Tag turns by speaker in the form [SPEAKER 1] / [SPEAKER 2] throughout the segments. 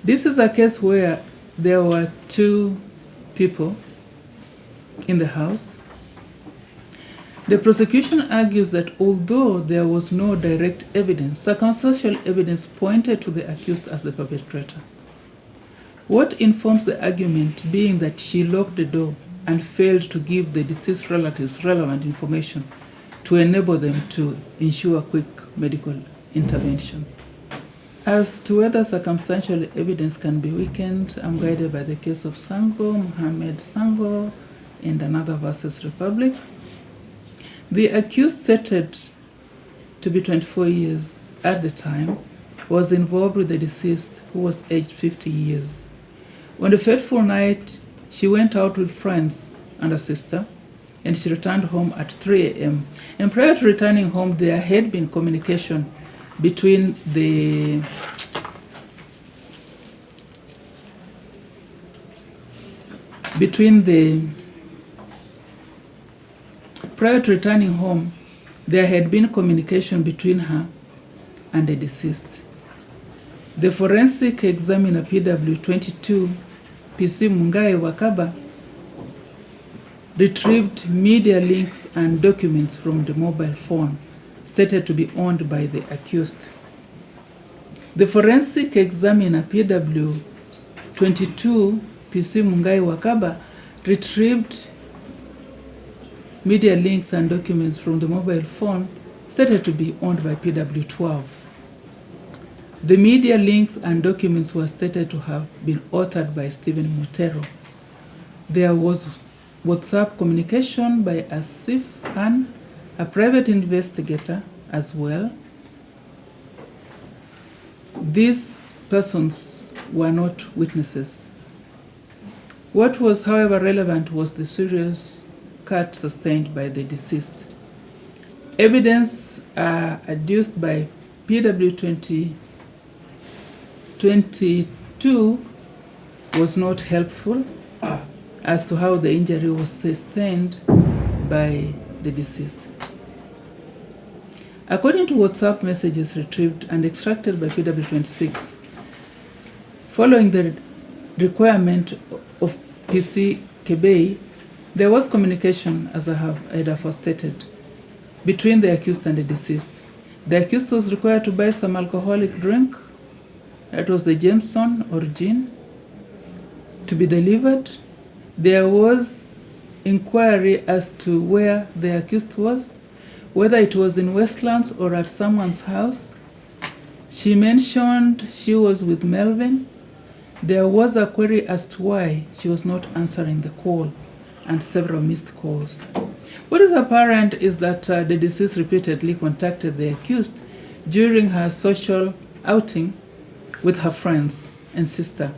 [SPEAKER 1] This is a case where there were two people in the house. The prosecution argues that although there was no direct evidence, circumstantial evidence pointed to the accused as the perpetrator. What informs the argument being that she locked the door and failed to give the deceased relatives relevant information to enable them to ensure quick medical intervention. As to whether circumstantial evidence can be weakened, I'm guided by the case of Sango, Mohammed Sango, and another versus Republic. The accused, stated to be 24 years at the time, was involved with the deceased, who was aged 50 years. On the fateful night, she went out with friends and a sister, and she returned home at 3 a.m. And prior to returning home, there had been communication between the prior to returning home, there had been communication between her and the deceased. The forensic examiner PW22 PC Mungai Wakaba retrieved media links and documents from the mobile phone stated to be owned by the accused. The forensic examiner PW22 PC Mungai Wakaba retrieved media links and documents from the mobile phone stated to be owned by PW12. The media links and documents were stated to have been authored by Stephen Mutero. There was WhatsApp communication by Asad Khan, a private investigator as well. These persons were not witnesses. What was, however, relevant was the serious cut sustained by the deceased. Evidence adduced by PW22 was not helpful as to how the injury was sustained by the deceased. According to WhatsApp messages retrieved and extracted by PW26, following the requirement of PC Kebei, there was communication, as I have stated, between the accused and the deceased. The accused was required to buy some alcoholic drink, that was the Jameson or gin, to be delivered. There was inquiry as to where the accused was, whether it was in Westlands or at someone's house. She mentioned she was with Melvin. There was a query as to why she was not answering the call and several missed calls. What is apparent is that the deceased repeatedly contacted the accused during her social outing with her friends and sister.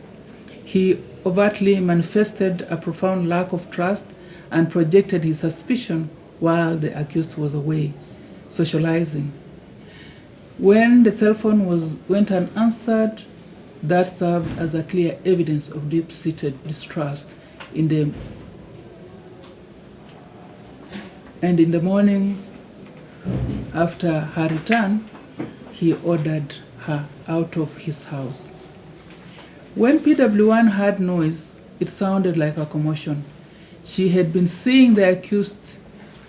[SPEAKER 1] He overtly manifested a profound lack of trust and projected his suspicion while the accused was away socializing. When the cell phone went unanswered, that served as a clear evidence of deep-seated distrust. In the morning after her return, he ordered her out of his house. When PW1 heard noise, it sounded like a commotion. She had been seeing the accused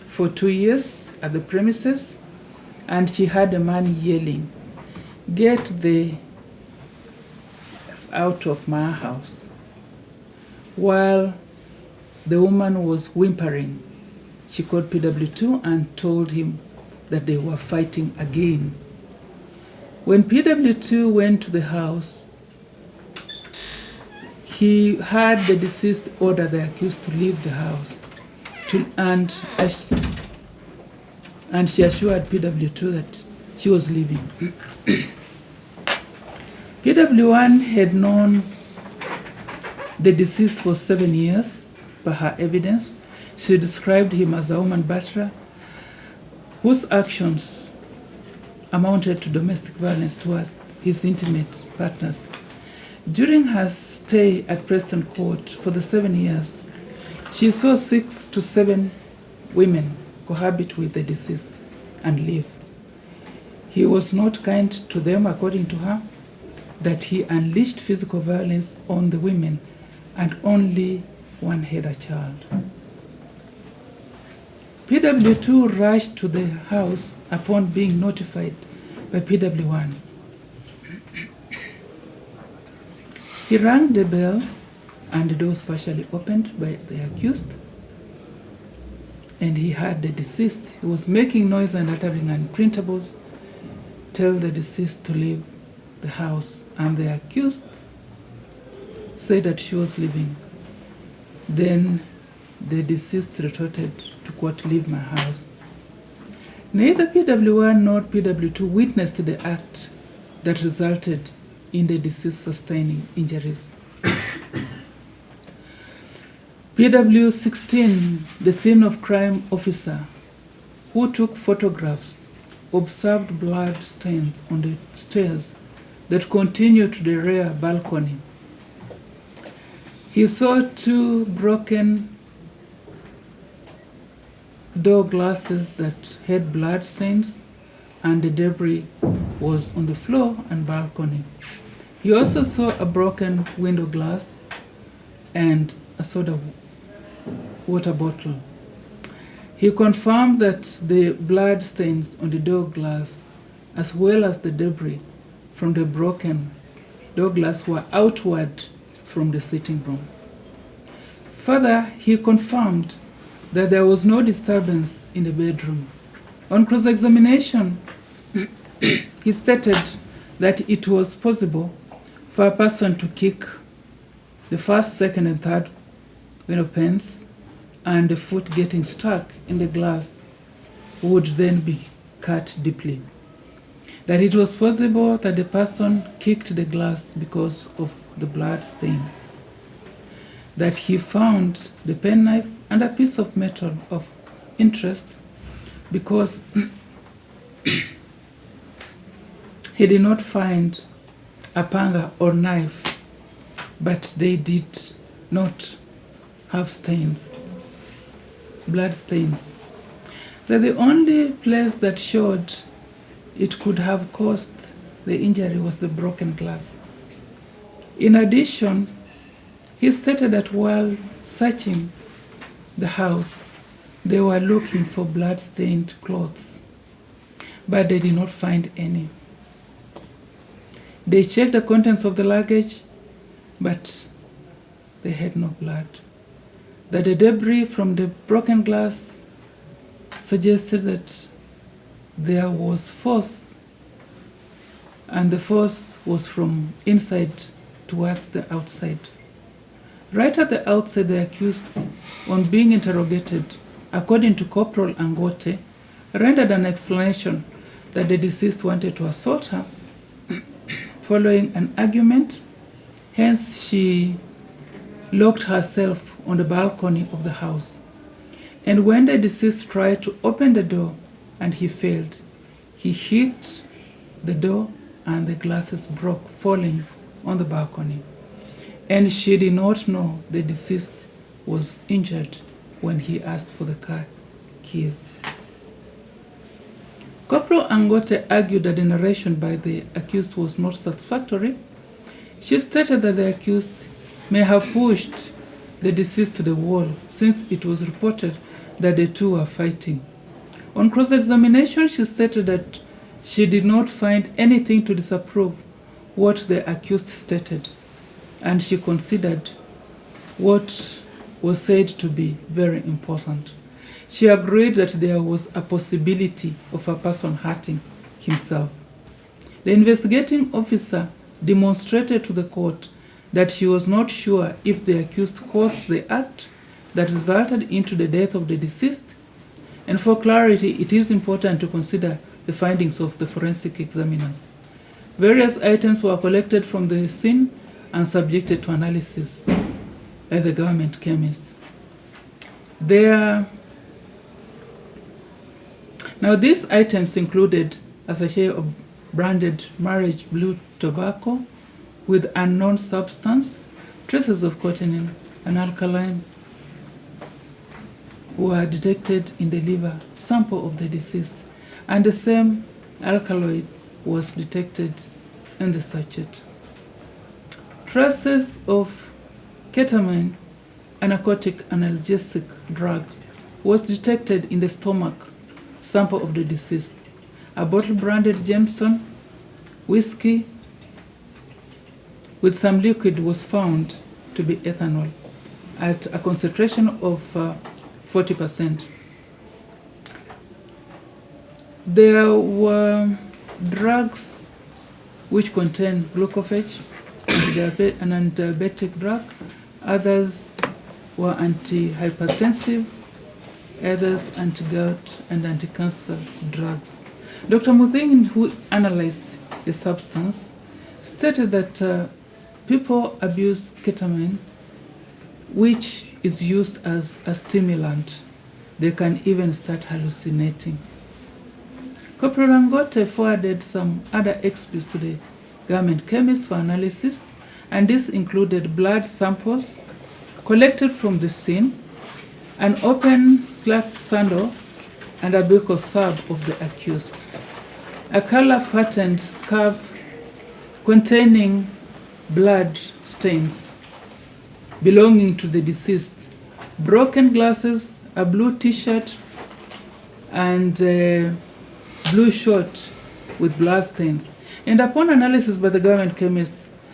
[SPEAKER 1] for 2 years at the premises, and she heard a man yelling, "Get the F out of my house." While the woman was whimpering, she called PW2 and told him that they were fighting again. When PW2 went to the house, he heard the deceased order the accused to leave the house, and she assured PW2 that she was leaving. PW1 had known the deceased for 7 years. By her evidence, she described him as a woman batterer whose actions amounted to domestic violence towards his intimate partners. During her stay at Preston Court for the 7 years, she saw 6 to 7 women cohabit with the deceased and live. He was not kind to them, according to her. that he unleashed physical violence on the women, and only one had a child. PW2 rushed to the house upon being notified by PW1. He rang the bell, and the door was partially opened by the accused, and he heard the deceased. He was making noise and uttering unprintables, tell the deceased to leave the house, and the accused said that she was leaving. Then the deceased retorted to quote, "Leave my house." Neither PW1 nor PW2 witnessed the act that resulted in the deceased sustaining injuries. PW16, the scene of crime officer, who took photographs, observed blood stains on the stairs that continued to the rear balcony. He saw 2 broken door glasses that had blood stains, and the debris was on the floor and balcony. He also saw a broken window glass and a soda water bottle. He confirmed that the blood stains on the door glass, as well as the debris from the broken door glass, were outward from the sitting room. Further, he confirmed that there was no disturbance in the bedroom. On cross-examination, he stated that it was possible for a person to kick the first, second, and third window panes, and the foot getting stuck in the glass would then be cut deeply. That it was possible that the person kicked the glass because of the blood stains. That he found the penknife and a piece of metal of interest because he did not find a panga or knife, but they did not have stains, blood stains. That the only place that showed it could have caused the injury was the broken glass. In addition, he stated that while searching the house, they were looking for blood-stained clothes, but they did not find any. They checked the contents of the luggage, but they had no blood. That the debris from the broken glass suggested that there was force, and the force was from inside towards the outside. Right at the outset, the accused, on being interrogated, according to Corporal Angote, rendered an explanation that the deceased wanted to assault her following an argument. Hence, she locked herself on the balcony of the house. And when the deceased tried to open the door and he failed, he hit the door and the glasses broke, falling on the balcony. And she did not know the deceased was injured when he asked for the car keys. Corporal Angote argued that the narration by the accused was not satisfactory. She stated that the accused may have pushed the deceased to the wall, since it was reported that the two were fighting. On cross-examination, she stated that she did not find anything to disapprove what the accused stated, and she considered what was said to be very important. She agreed that there was a possibility of a person hurting himself. The investigating officer demonstrated to the court that she was not sure if the accused caused the act that resulted into the death of the deceased. And for clarity, it is important to consider the findings of the forensic examiners. Various items were collected from the scene and subjected to analysis by the government chemist. Now, these items included a sachet of branded marriage blue tobacco with unknown substance, traces of cotinine and alkaline were detected in the liver sample of the deceased, and the same alkaloid was detected in the sachet. Traces of ketamine, a narcotic analgesic drug, was detected in the stomach sample of the deceased. A bottle branded Jameson whiskey with some liquid was found to be ethanol at a concentration of 40%. There were drugs which contain glucophage, an anti-diabetic drug. Others were antihypertensive, others anti-gout and anti-cancer drugs. Dr. Muthin, who analyzed the substance, stated that people abuse ketamine, which is used as a stimulant. They can even start hallucinating. Corporal Angote forwarded some other exhibits to the government chemist for analysis, and this included blood samples collected from the scene, an open slack sandal, and a buccal swab of the accused. A color-patterned scarf containing blood stains belonging to the deceased, broken glasses, a blue t-shirt, and a blue short with blood stains. And upon analysis by the government chemist,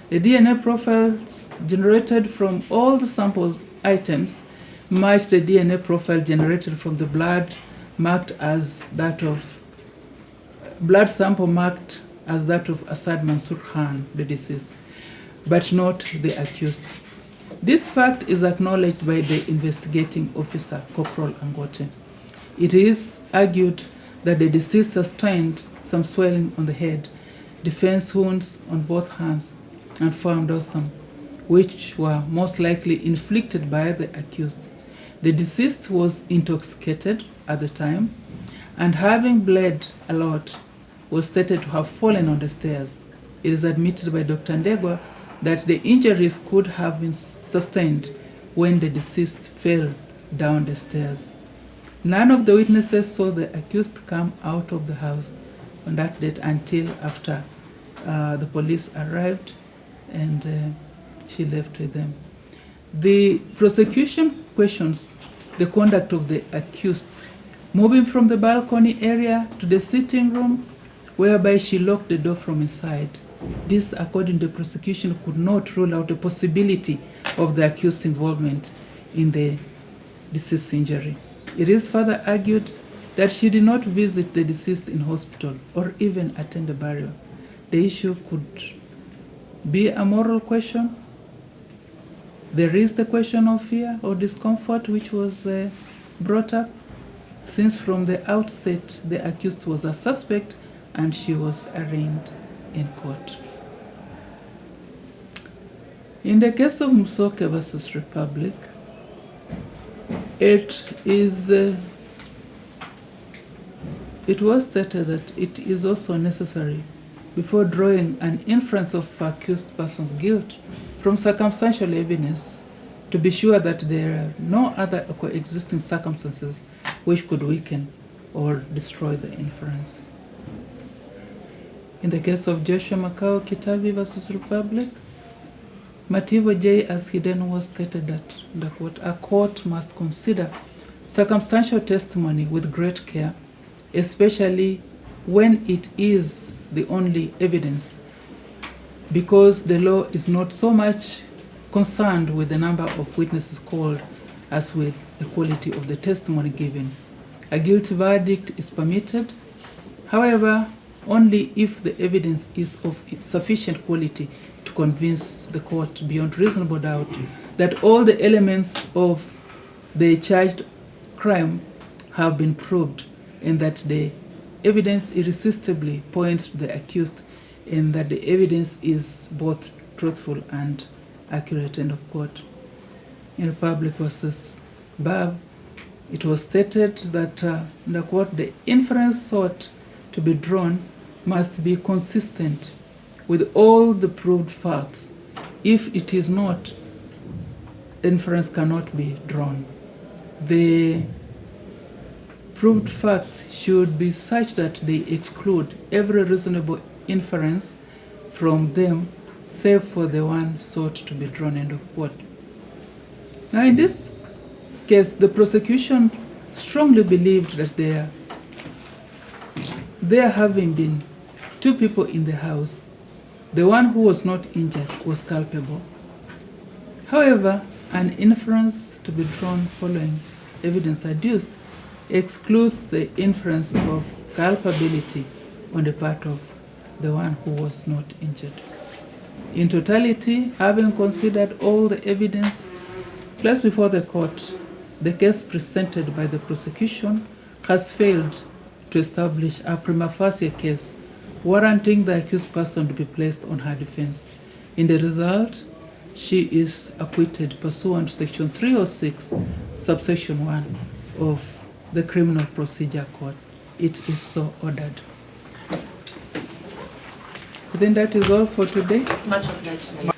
[SPEAKER 1] the DNA profiles generated from all the sample items matched the DNA profile generated from the blood marked as that of blood sample marked as that of Asad Khan, the deceased, but not the accused. This fact is acknowledged by the investigating officer, Corporal Angote. It is argued that the deceased sustained some swelling on the head, defense wounds on both hands, and forearm dorsum, which were most likely inflicted by the accused. The deceased was intoxicated at the time, and having bled a lot, was stated to have fallen on the stairs. It is admitted by Dr. Ndegwa that the injuries could have been sustained when the deceased fell down the stairs. None of the witnesses saw the accused come out of the house on that date until after the police arrived and she left with them. The prosecution questions the conduct of the accused, moving from the balcony area to the sitting room, whereby she locked the door from inside. This, according to the prosecution, could not rule out the possibility of the accused's involvement in the deceased's injury. It is further argued that she did not visit the deceased in hospital or even attend the burial. The issue could be a moral question. There is the question of fear or discomfort which was brought up, since from the outset the accused was a suspect and she was arraigned in court. In the case of Musoke versus Republic, it was stated that it is also necessary, before drawing an inference of accused person's guilt from circumstantial evidence, to be sure that there are no other coexisting circumstances which could weaken or destroy the inference. In the case of Joshua Makao Kitavi versus Republic, Mativo J. as he then was stated that a court must consider circumstantial testimony with great care, especially when it is the only evidence, because the law is not so much concerned with the number of witnesses called as with the quality of the testimony given. A guilty verdict is permitted, however, only if the evidence is of sufficient quality to convince the court beyond reasonable doubt that all the elements of the charged crime have been proved, and that the evidence irresistibly points to the accused, and that the evidence is both truthful and accurate. End of quote. In Republic versus Bab, it was stated that the quote, the inference sought to be drawn must be consistent with all the proved facts. If it is not, inference cannot be drawn. The proved facts should be such that they exclude every reasonable inference from them, save for the one sought to be drawn, end of quote. Now, in this case, the prosecution strongly believed that there having been two people in the house, the one who was not injured was culpable. However, an inference to be drawn following evidence adduced excludes the inference of culpability on the part of the one who was not injured. In totality, having considered all the evidence placed before the court, the case presented by the prosecution has failed to establish a prima facie case warranting the accused person to be placed on her defense. In the result, she is acquitted pursuant to Section 306, subsection 1 of the Criminal Procedure Code. It is so ordered. I think that is all for today.
[SPEAKER 2] Much obliged.